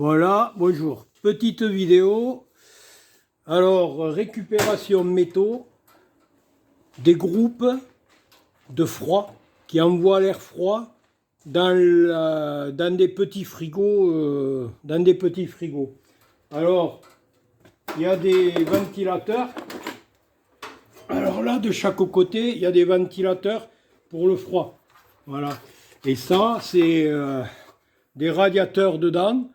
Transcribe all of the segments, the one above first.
Voilà, bonjour. Petite vidéo. Alors, récupération métaux des groupes de froid qui envoient l'air froid dans des petits frigos. Alors, il y a des ventilateurs. Alors là, de chaque côté, il y a des ventilateurs pour le froid. Voilà. Et ça, c'est des radiateurs dedans.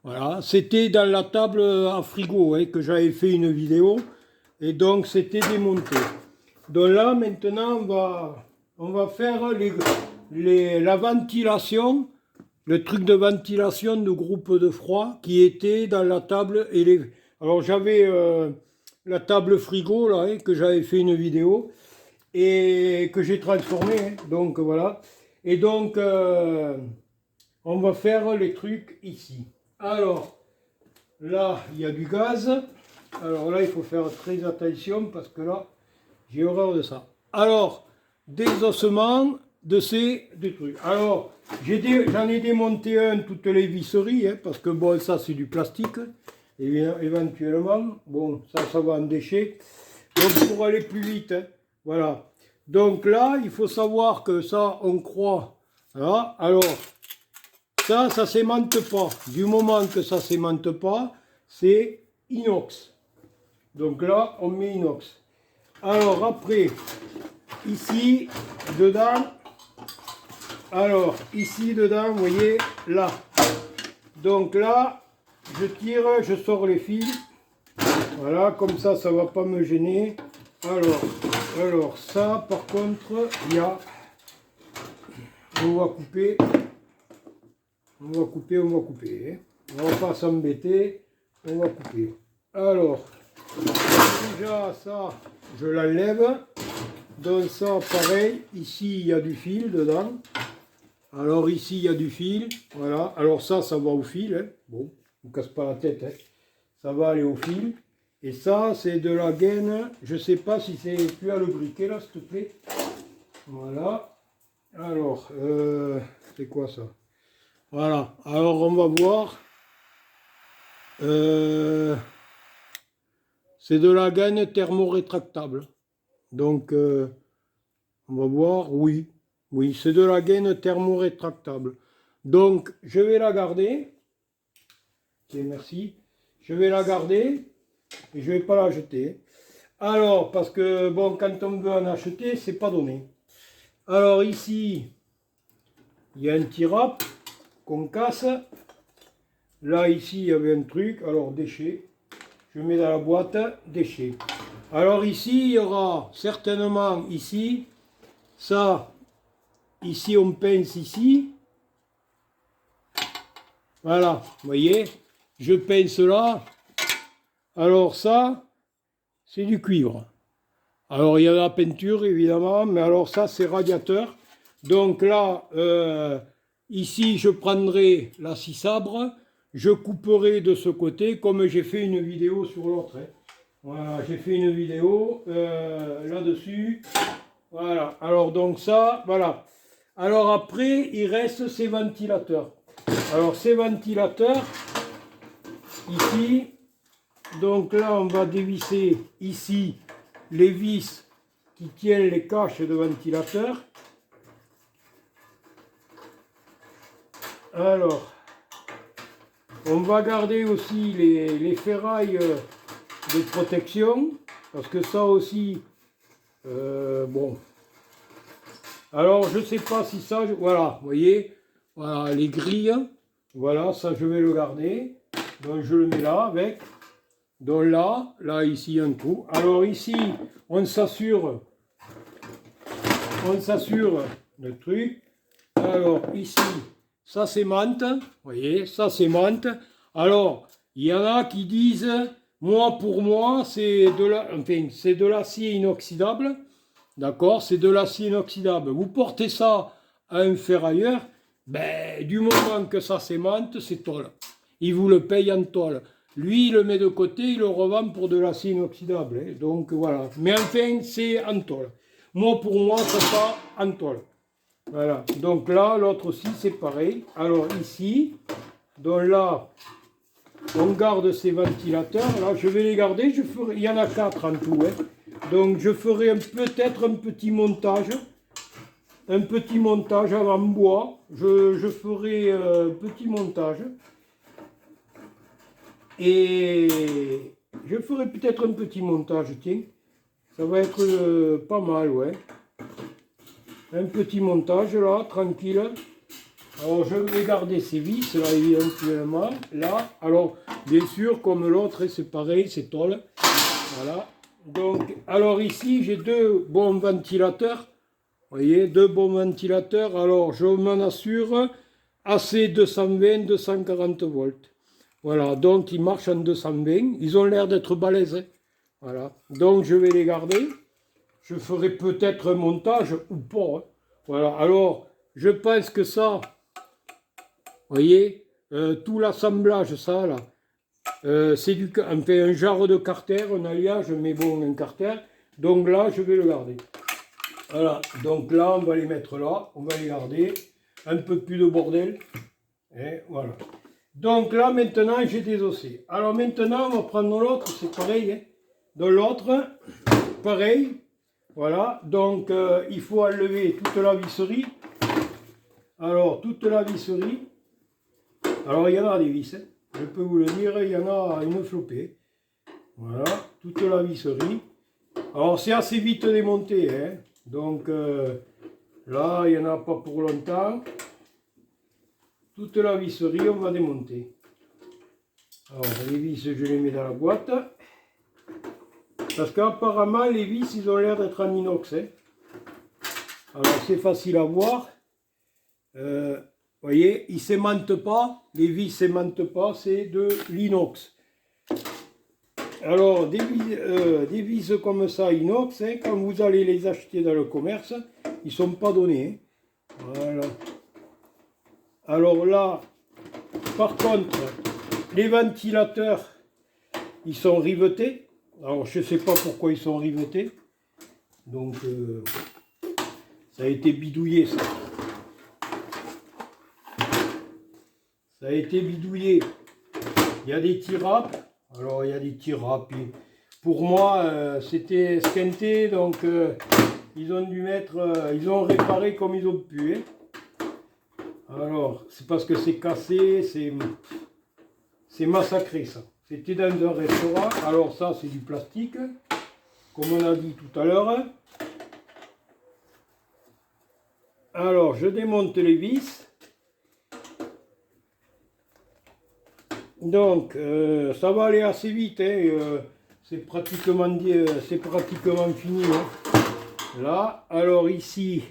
Voilà, c'était dans la table à frigo que j'avais fait une vidéo et donc c'était démonté. Donc là maintenant on va faire la ventilation, le truc de ventilation de groupe de froid qui était dans la table. Alors j'avais la table frigo là que j'avais fait une vidéo et que j'ai transformé. Donc voilà. Et donc on va faire les trucs ici. Alors, là, il y a du gaz. Alors là, il faut faire très attention parce que là, j'ai horreur de ça. Alors, désossement de ces deux trucs. Alors, j'en ai démonté un, toutes les visseries, parce que bon, ça c'est du plastique, éventuellement. Bon, ça va en déchet. Donc, pour aller plus vite, voilà. Donc là, il faut savoir que ça, on croit. Voilà. Alors, ça s'aimante pas. Du moment que ça s'aimante pas, c'est inox. Donc là, on met inox. Alors après, ici, dedans, vous voyez, là. Donc là, je tire, je sors les fils. Voilà, comme ça va pas me gêner. Alors ça, par contre, il y a... On va couper. On va couper. On va pas s'embêter. On va couper. Alors, déjà ça, je l'enlève. Donc ça, pareil. Ici, il y a du fil dedans. Alors ici, il y a du fil. Voilà. Alors ça va au fil. Bon, on ne casse pas la tête. Ça va aller au fil. Et ça, c'est de la gaine. Je sais pas si c'est... Tu as le briquet là, s'il te plaît. Voilà. Alors, c'est quoi ça? Voilà, alors on va voir. C'est de la gaine thermorétractable. Donc, on va voir, oui, c'est de la gaine thermorétractable. Donc, je vais la garder. Ok, merci. Je vais la garder et je ne vais pas la jeter. Alors, parce que, bon, quand on veut en acheter, c'est pas donné. Alors, ici, il y a un petit rap qu'on casse. Là, ici, il y avait un truc. Alors, déchets. Je mets dans la boîte, déchets. Alors, ici, il y aura certainement, ici, ça. Ici, on pince ici. Voilà, vous voyez. Je pince là. Alors, ça, c'est du cuivre. Alors, il y a la peinture, évidemment. Mais alors, ça, c'est radiateur. Donc là, ici, je prendrai la scie sabre. Je couperai de ce côté, comme j'ai fait une vidéo sur l'autre. Voilà, j'ai fait une vidéo là-dessus. Voilà, alors donc ça, voilà. Alors après, il reste ces ventilateurs. Alors ces ventilateurs, ici, donc là, on va dévisser ici les vis qui tiennent les caches de ventilateurs. Alors, on va garder aussi les ferrailles de protection, parce que ça aussi, bon. Alors, je ne sais pas si ça, voilà, vous voyez, voilà, les grilles, voilà, ça je vais le garder. Donc, je le mets là, avec. Donc là, ici, un trou. Alors, ici, on s'assure le truc. Alors, ici, ça s'aimante, vous voyez, ça s'aimante. Alors, il y en a qui disent, pour moi, c'est de l'acier inoxydable. D'accord, c'est de l'acier inoxydable. Vous portez ça à un ferrailleur, ben, du moment que ça s'aimante, c'est tôle. Il vous le paye en tôle. Lui, il le met de côté, il le revend pour de l'acier inoxydable. Donc voilà. Mais enfin, c'est en tôle. Pour moi, ça sera en tôle. Voilà, donc là, l'autre aussi, c'est pareil. Alors ici, donc là, on garde ces ventilateurs. Là, je vais les garder. Il y en a 4 en tout. Hein. Donc, je ferai peut-être un petit montage. Un petit montage en bois. Je ferai un petit montage. Et je ferai peut-être un petit montage, tiens. Ça va être pas mal, ouais. Un petit montage, là, tranquille. Alors, je vais garder ces vis, là, éventuellement. Là, alors, bien sûr, comme l'autre, c'est pareil, c'est tôle. Voilà. Donc, alors ici, j'ai 2 bons ventilateurs. Vous voyez, 2 bons ventilateurs. Alors, je m'en assure, AC 220, 240 volts. Voilà, donc ils marchent en 220. Ils ont l'air d'être balèzes. Hein. Voilà, donc je vais les garder. Je ferai peut-être un montage ou pas. Hein. Voilà, alors, je pense que ça, vous voyez, tout l'assemblage, ça, là, c'est un genre de carter, un alliage, mais bon, un carter. Donc là, je vais le garder. Voilà, donc là, on va les mettre là, on va les garder. Un peu plus de bordel. Et voilà. Donc là, maintenant, j'ai désossé. Alors maintenant, on va prendre l'autre, c'est pareil. Hein. De l'autre, pareil. Voilà, donc il faut enlever toute la visserie. Alors, toute la visserie. Alors, il y en a des vis. Hein. Je peux vous le dire, il y en a une flopée. Voilà, toute la visserie. Alors, c'est assez vite démonté. Hein. Donc, là, il n'y en a pas pour longtemps. Toute la visserie, on va démonter. Alors, les vis, je les mets dans la boîte. Parce qu'apparemment, les vis, ils ont l'air d'être en inox. Hein. Alors, c'est facile à voir. Vous voyez, ils ne s'aimantent pas. Les vis ne s'aimantent pas, c'est de l'inox. Alors, des vis comme ça, inox, hein, quand vous allez les acheter dans le commerce, ils ne sont pas donnés. Hein. Voilà. Alors là, par contre, les ventilateurs, ils sont rivetés. Alors, je ne sais pas pourquoi ils sont rivetés. Donc, ça a été bidouillé, ça. Ça a été bidouillé. Il y a des tirapes. Alors, il y a des tirapes. Pour moi, c'était squinté. Donc, ils ont dû mettre... ils ont réparé comme ils ont pu. Hein. Alors, c'est parce que c'est cassé, c'est massacré ça. C'était dans un restaurant. Alors ça, c'est du plastique, comme on a dit tout à l'heure. Alors, je démonte les vis. Donc, ça va aller assez vite. Hein. C'est pratiquement fini. Hein. Là, alors ici,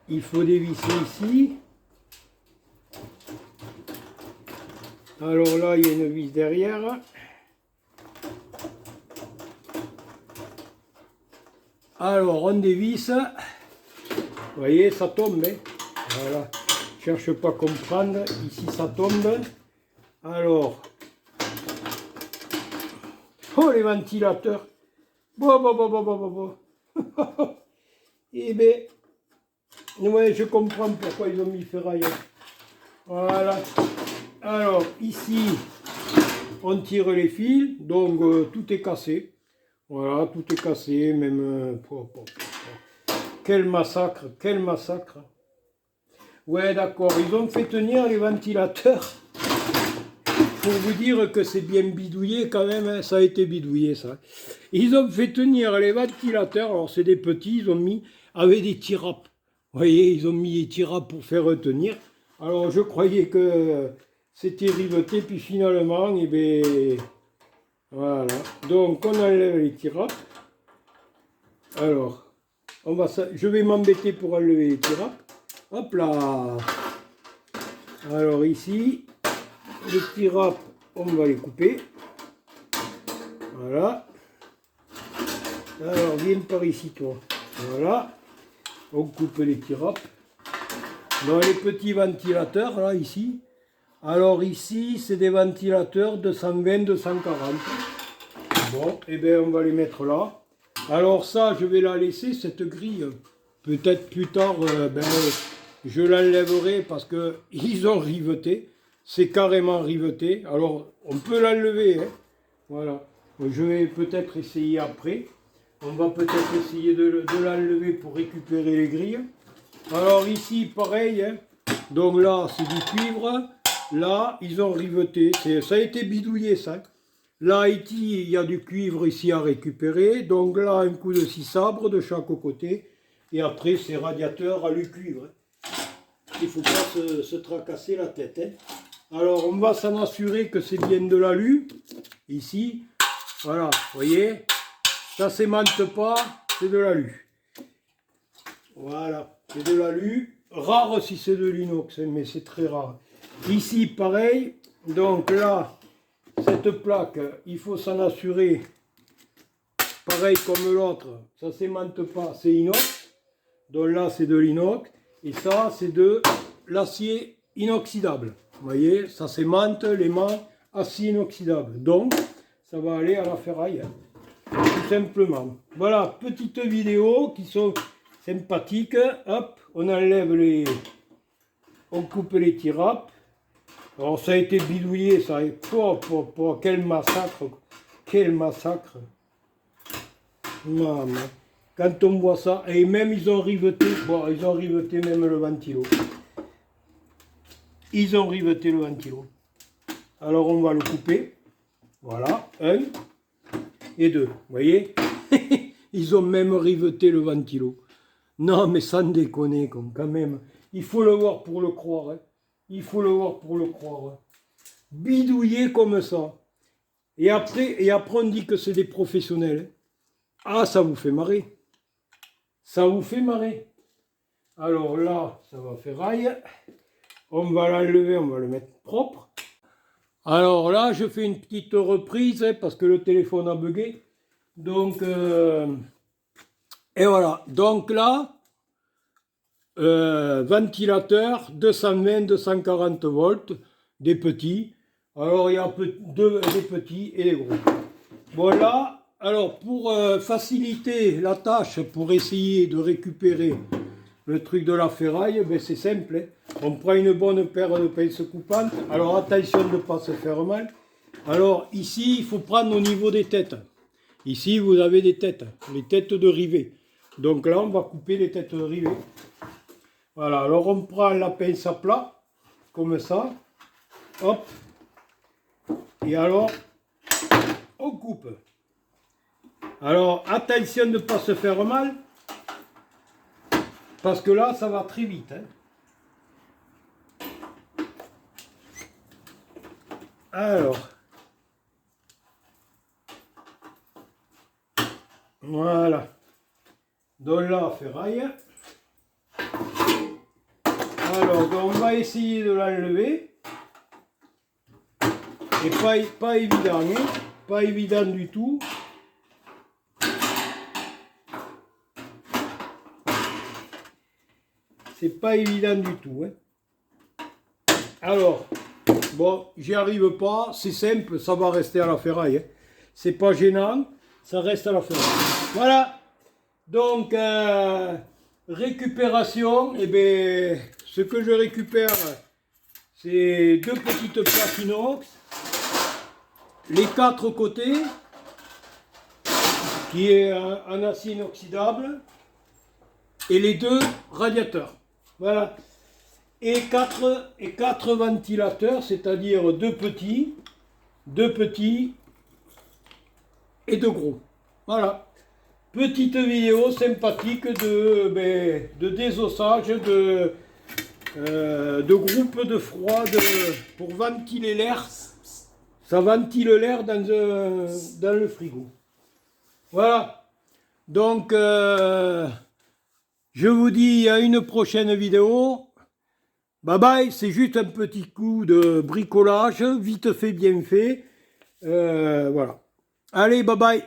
il faut dévisser ici. Alors là, il y a une vis derrière. Alors, on dévisse. Vous voyez, ça tombe. Hein. Voilà. Cherche pas à comprendre. Ici, ça tombe. Alors. Oh, les ventilateurs. Bon. Eh bien, ouais, je comprends pourquoi ils ont mis ferraille. Voilà. Alors, ici, on tire les fils, donc tout est cassé. Voilà, tout est cassé, même... Quel massacre, quel massacre. Ouais, d'accord, ils ont fait tenir les ventilateurs. Pour vous dire que c'est bien bidouillé quand même, hein, ça a été bidouillé, ça. Ils ont fait tenir les ventilateurs, alors c'est des petits, ils ont mis avec des tirapes. Vous voyez, ils ont mis des tirapes pour faire tenir. Alors, je croyais que... c'était riveté, puis finalement, eh bien, voilà. Donc, on enlève les tirapes. Alors, je vais m'embêter pour enlever les tirapes. Hop là. Alors ici, les tirapes, on va les couper. Voilà. Alors, viens par ici, toi. Voilà. On coupe les tirapes. Dans les petits ventilateurs, là, ici. Alors ici, c'est des ventilateurs 220, 240. Bon, et bien on va les mettre là. Alors ça, je vais la laisser, cette grille. Peut-être plus tard, je l'enlèverai parce qu'ils ont riveté. c'est carrément riveté. Alors, on peut l'enlever, hein. Voilà. Je vais peut-être essayer après. On va peut-être essayer de l'enlever pour récupérer les grilles. Alors ici, pareil, hein. Donc là, c'est du cuivre. Là, ils ont riveté. Ça a été bidouillé, ça. Là, ici, il y a du cuivre ici à récupérer. Donc là, un coup de scie sabre de chaque côté. Et après, c'est radiateur à lui cuivre. Il ne faut pas se tracasser la tête, hein. Alors, on va s'en assurer que c'est bien de l'alu. Ici, voilà, vous voyez, ça s'aimante pas, c'est de l'alu. Voilà, c'est de l'alu. Rare si c'est de l'inox, mais c'est très rare. Ici, pareil. Donc là, cette plaque, il faut s'en assurer. Pareil comme l'autre, ça s'aimante pas, c'est inox. Donc là, c'est de l'inox. Et ça, c'est de l'acier inoxydable. Vous voyez, ça s'aimante, l'aimant, acier inoxydable. Donc, ça va aller à la ferraille, hein, tout simplement. Voilà, petite vidéo qui sont sympathiques. Hop, on enlève les... On coupe les tirapes. Alors, ça a été bidouillé, ça. Quel massacre. Quel massacre. Maman. Quand on voit ça, et même ils ont riveté, bon, ils ont riveté même le ventilo. Ils ont riveté le ventilo. Alors, on va le couper. Voilà, 1 et 2, vous voyez. Ils ont même riveté le ventilo. Non, mais sans déconner, quand même. Il faut le voir pour le croire, hein. Il faut le voir pour le croire, hein. Bidouillé comme ça. Et après on dit que c'est des professionnels. Ah, ça vous fait marrer. Ça vous fait marrer. Alors là, ça va faire raille. On va l'enlever, on va le mettre propre. Alors là, je fais une petite reprise, hein, parce que le téléphone a bugué. Donc, et voilà. Donc là, ventilateur, 220-240 volts, des petits. Alors, il y a des petits et des gros. Voilà. Alors, pour faciliter la tâche, pour essayer de récupérer le truc de la ferraille, ben c'est simple, hein. On prend une bonne paire de pinces coupantes. Alors attention de ne pas se faire mal. Alors ici, il faut prendre au niveau des têtes. Ici, vous avez des têtes, les têtes de rivet. Donc là, on va couper les têtes de rivet. Voilà, alors on prend la pince à plat, comme ça. Hop. Et alors, on coupe. Alors attention de ne pas se faire mal. Parce que là, ça va très vite, hein. Alors, voilà. Donc là, ferraille. Alors, donc on va essayer de l'enlever. Et pas évident, hein. Pas évident du tout. C'est pas évident du tout, hein. Alors, bon, j'y arrive pas, c'est simple, ça va rester à la ferraille, hein. C'est pas gênant, ça reste à la ferraille. Voilà. Donc, récupération, et bien, ce que je récupère, c'est 2 petites plaques inox, les 4 côtés, qui est en acier inoxydable, et les 2 radiateurs. Voilà. Et 4 ventilateurs, c'est-à-dire 2 petits et 2 gros. Voilà. Petite vidéo sympathique de désossage, de groupe de froid, pour ventiler l'air. Ça ventile l'air dans le frigo. Voilà. Donc, je vous dis à une prochaine vidéo. Bye bye, c'est juste un petit coup de bricolage, vite fait, bien fait. Voilà. Allez, bye bye.